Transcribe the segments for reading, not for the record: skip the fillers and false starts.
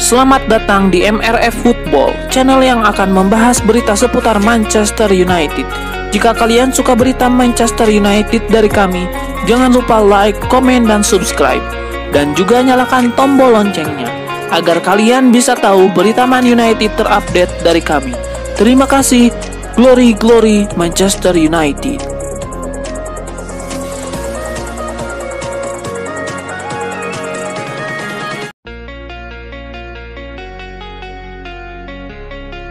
Selamat datang di MRF Football, channel yang akan membahas berita seputar Manchester United. Jika kalian suka berita Manchester United dari kami, jangan lupa like, komen, dan subscribe. Dan juga nyalakan tombol loncengnya, agar kalian bisa tahu berita Man United terupdate dari kami. Terima kasih, Glory Glory Manchester United.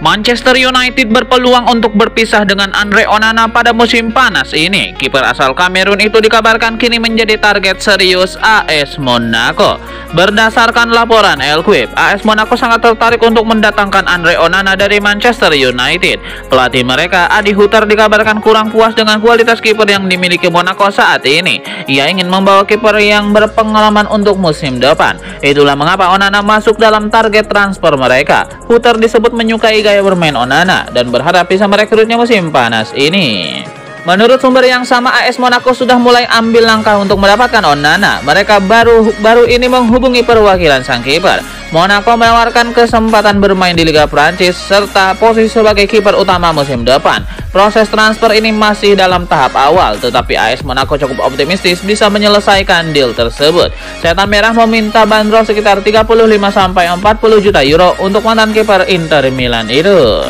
Manchester United berpeluang untuk berpisah dengan Andre Onana pada musim panas ini. Kiper asal Kamerun itu dikabarkan kini menjadi target serius AS Monaco. Berdasarkan laporan El Quip, AS Monaco sangat tertarik untuk mendatangkan Andre Onana dari Manchester United. Pelatih mereka, Adi Hutter, dikabarkan kurang puas dengan kualitas kiper yang dimiliki Monaco saat ini. Ia ingin membawa kiper yang berpengalaman untuk musim depan. Itulah mengapa Onana masuk dalam target transfer mereka. Hutter disebut menyukai gaya bermain Onana dan berharap bisa merekrutnya musim panas ini. Menurut sumber yang sama, AS Monaco sudah mulai ambil langkah untuk mendapatkan Onana. Mereka baru ini menghubungi perwakilan sang kiper. Monaco menawarkan kesempatan bermain di Liga Prancis serta posisi sebagai kiper utama musim depan. Proses transfer ini masih dalam tahap awal, tetapi AS Monaco cukup optimistis bisa menyelesaikan deal tersebut. Setan Merah meminta bandrol sekitar 35–40 juta euro untuk mantan kiper Inter Milan itu.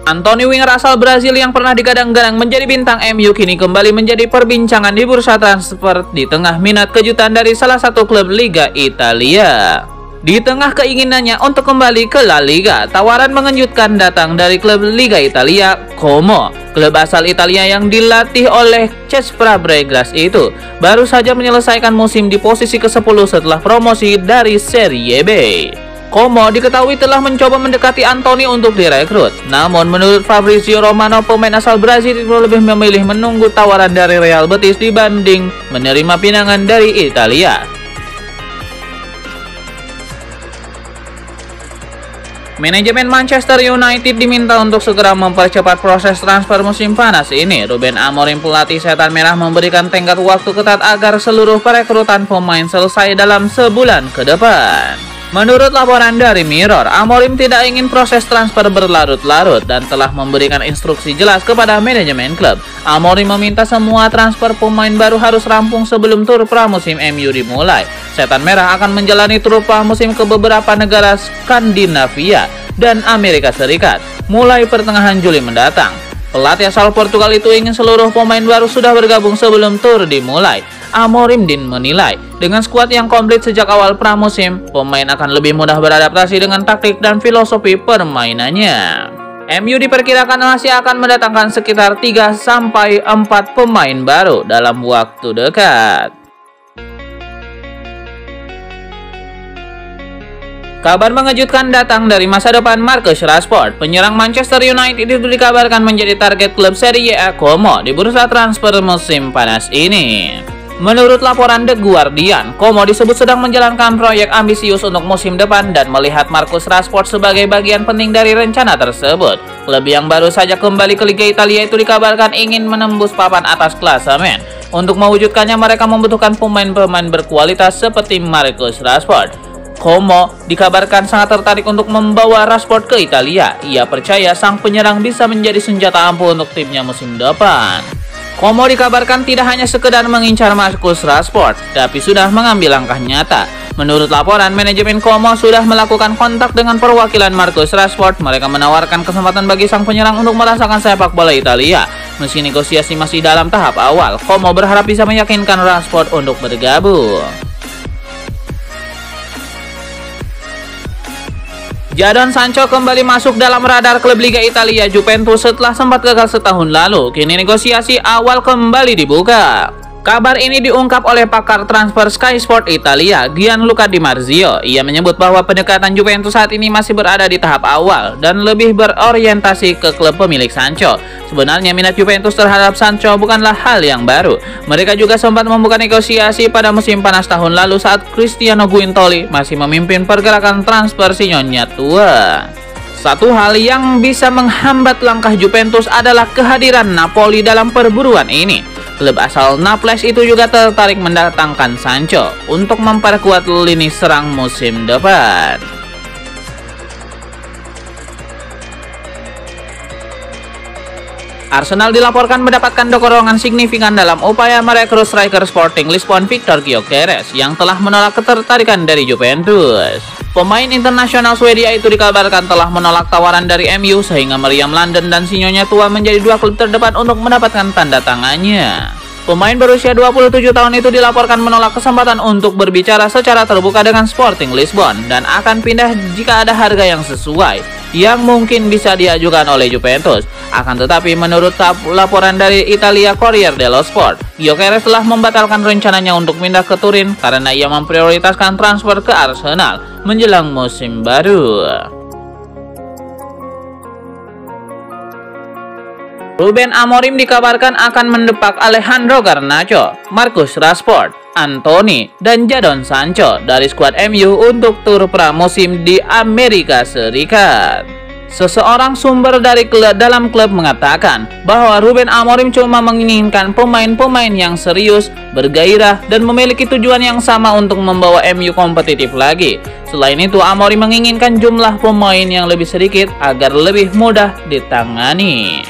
Anthony, winger asal Brazil yang pernah digadang-gadang menjadi bintang MU, kini kembali menjadi perbincangan di bursa transfer di tengah minat kejutan dari salah satu klub Liga Italia. Di tengah keinginannya untuk kembali ke La Liga, tawaran mengejutkan datang dari klub Liga Italia, Como. Klub asal Italia yang dilatih oleh Cesc Fabregas itu baru saja menyelesaikan musim di posisi ke-10 setelah promosi dari Serie B. Como diketahui telah mencoba mendekati Anthony untuk direkrut. Namun menurut Fabrizio Romano, pemain asal Brazil itu lebih memilih menunggu tawaran dari Real Betis dibanding menerima pinangan dari Italia. Manajemen Manchester United diminta untuk segera mempercepat proses transfer musim panas ini. Ruben Amorim, pelatih Setan Merah, memberikan tenggat waktu ketat agar seluruh perekrutan pemain selesai dalam sebulan ke depan. Menurut laporan dari Mirror, Amorim tidak ingin proses transfer berlarut-larut dan telah memberikan instruksi jelas kepada manajemen klub. Amorim meminta semua transfer pemain baru harus rampung sebelum tur pramusim MU dimulai. Setan Merah akan menjalani tur pramusim ke beberapa negara Skandinavia dan Amerika Serikat mulai pertengahan Juli mendatang. Pelatih asal Portugal itu ingin seluruh pemain baru sudah bergabung sebelum tur dimulai. Amorim menilai, dengan skuad yang komplit sejak awal pramusim, pemain akan lebih mudah beradaptasi dengan taktik dan filosofi permainannya. MU diperkirakan masih akan mendatangkan sekitar 3–4 pemain baru dalam waktu dekat. Kabar mengejutkan datang dari masa depan Marcus Rashford. Penyerang Manchester United itu dikabarkan menjadi target klub Serie A Como di bursa transfer musim panas ini. Menurut laporan The Guardian, Como disebut sedang menjalankan proyek ambisius untuk musim depan dan melihat Marcus Rashford sebagai bagian penting dari rencana tersebut. Klub yang baru saja kembali ke Liga Italia itu dikabarkan ingin menembus papan atas klasemen. Untuk mewujudkannya, mereka membutuhkan pemain-pemain berkualitas seperti Marcus Rashford. Como dikabarkan sangat tertarik untuk membawa Rashford ke Italia. Ia percaya sang penyerang bisa menjadi senjata ampuh untuk timnya musim depan. Como dikabarkan tidak hanya sekedar mengincar Marcus Rashford, tapi sudah mengambil langkah nyata. Menurut laporan, manajemen Como sudah melakukan kontak dengan perwakilan Marcus Rashford. Mereka menawarkan kesempatan bagi sang penyerang untuk merasakan sepak bola Italia. Meski negosiasi masih dalam tahap awal, Como berharap bisa meyakinkan Rashford untuk bergabung. Jadon Sancho kembali masuk dalam radar klub Liga Italia Juventus setelah sempat gagal setahun lalu. Kini negosiasi awal kembali dibuka. Kabar ini diungkap oleh pakar transfer Sky Sport Italia, Gianluca Di Marzio. Ia menyebut bahwa pendekatan Juventus saat ini masih berada di tahap awal dan lebih berorientasi ke klub pemilik Sancho. Sebenarnya minat Juventus terhadap Sancho bukanlah hal yang baru. Mereka juga sempat membuka negosiasi pada musim panas tahun lalu saat Cristiano Guintoli masih memimpin pergerakan transfer si nyonya tua. Satu hal yang bisa menghambat langkah Juventus adalah kehadiran Napoli dalam perburuan ini. Klub asal Naples itu juga tertarik mendatangkan Sancho untuk memperkuat lini serang musim depan. Arsenal dilaporkan mendapatkan dorongan signifikan dalam upaya merekrut striker Sporting Lisbon Victor Gyökeres yang telah menolak ketertarikan dari Juventus. Pemain internasional Swedia itu dikabarkan telah menolak tawaran dari MU sehingga meriam London dan sinyonya tua menjadi dua klub terdepan untuk mendapatkan tanda tangannya. Pemain berusia 27 tahun itu dilaporkan menolak kesempatan untuk berbicara secara terbuka dengan Sporting Lisbon dan akan pindah jika ada harga yang sesuai yang mungkin bisa diajukan oleh Juventus. Akan tetapi menurut laporan dari Italia Corriere dello Sport, Gyökeres telah membatalkan rencananya untuk pindah ke Turin karena ia memprioritaskan transfer ke Arsenal menjelang musim baru. Ruben Amorim dikabarkan akan mendepak Alejandro Garnacho, Marcus Rashford, Anthony, dan Jadon Sancho dari skuad MU untuk tur pramusim di Amerika Serikat. Seseorang sumber dari dalam klub mengatakan bahwa Ruben Amorim cuma menginginkan pemain-pemain yang serius, bergairah, dan memiliki tujuan yang sama untuk membawa MU kompetitif lagi. Selain itu, Amorim menginginkan jumlah pemain yang lebih sedikit agar lebih mudah ditangani.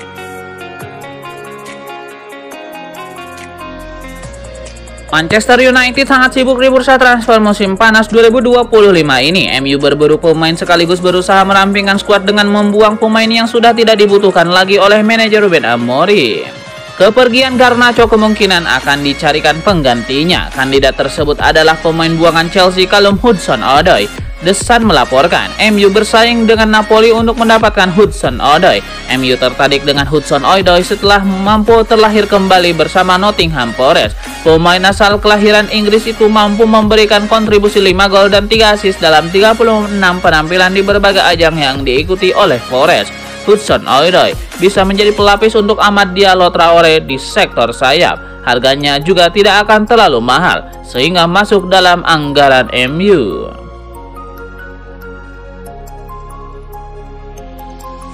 Manchester United sangat sibuk di bursa transfer musim panas 2025 ini. MU berburu pemain sekaligus berusaha merampingkan skuad dengan membuang pemain yang sudah tidak dibutuhkan lagi oleh manajer Ruben Amorim. Kepergian Garnacho kemungkinan akan dicarikan penggantinya. Kandidat tersebut adalah pemain buangan Chelsea Callum Hudson-Odoi. The Sun melaporkan MU bersaing dengan Napoli untuk mendapatkan Hudson-Odoi. MU tertarik dengan Hudson-Odoi setelah mampu terlahir kembali bersama Nottingham Forest. Pemain asal kelahiran Inggris itu mampu memberikan kontribusi 5 gol dan 3 assist dalam 36 penampilan di berbagai ajang yang diikuti oleh Forest. Hudson-Odoi bisa menjadi pelapis untuk Amad Diallo Traore di sektor sayap. Harganya juga tidak akan terlalu mahal sehingga masuk dalam anggaran MU.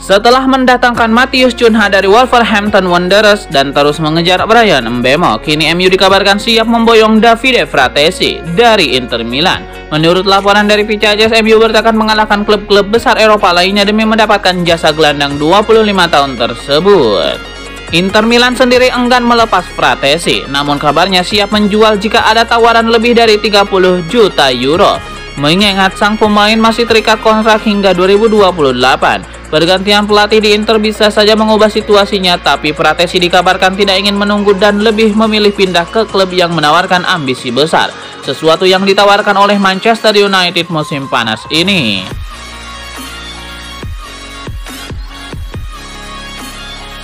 Setelah mendatangkan Matheus Cunha dari Wolverhampton Wanderers dan terus mengejar Bryan Mbeumo, kini MU dikabarkan siap memboyong Davide Fratesi dari Inter Milan. Menurut laporan dari Picajes, MU bertekad mengalahkan klub-klub besar Eropa lainnya demi mendapatkan jasa gelandang 25 tahun tersebut. Inter Milan sendiri enggan melepas Fratesi, namun kabarnya siap menjual jika ada tawaran lebih dari 30 juta euro. Mengingat sang pemain masih terikat kontrak hingga 2028. Pergantian pelatih di Inter bisa saja mengubah situasinya, tapi Fratesi dikabarkan tidak ingin menunggu dan lebih memilih pindah ke klub yang menawarkan ambisi besar, sesuatu yang ditawarkan oleh Manchester United musim panas ini.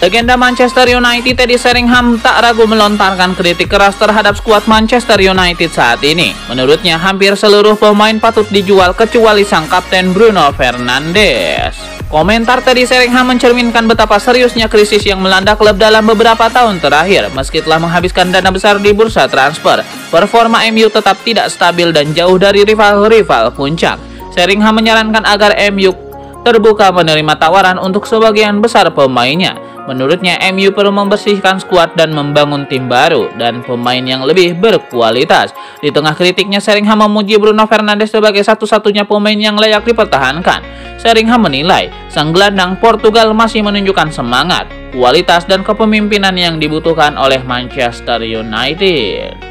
Legenda Manchester United Teddy Sheringham tak ragu melontarkan kritik keras terhadap skuad Manchester United saat ini. Menurutnya, hampir seluruh pemain patut dijual kecuali sang kapten Bruno Fernandes. Komentar Teddy Sheringham mencerminkan betapa seriusnya krisis yang melanda klub dalam beberapa tahun terakhir. Meski telah menghabiskan dana besar di bursa transfer, performa MU tetap tidak stabil dan jauh dari rival-rival puncak. Sheringham menyarankan agar MU terbuka menerima tawaran untuk sebagian besar pemainnya. Menurutnya, MU perlu membersihkan skuad dan membangun tim baru dan pemain yang lebih berkualitas. Di tengah kritiknya, Sheringham memuji Bruno Fernandes sebagai satu-satunya pemain yang layak dipertahankan. Sheringham menilai sang gelandang Portugal masih menunjukkan semangat, kualitas, dan kepemimpinan yang dibutuhkan oleh Manchester United.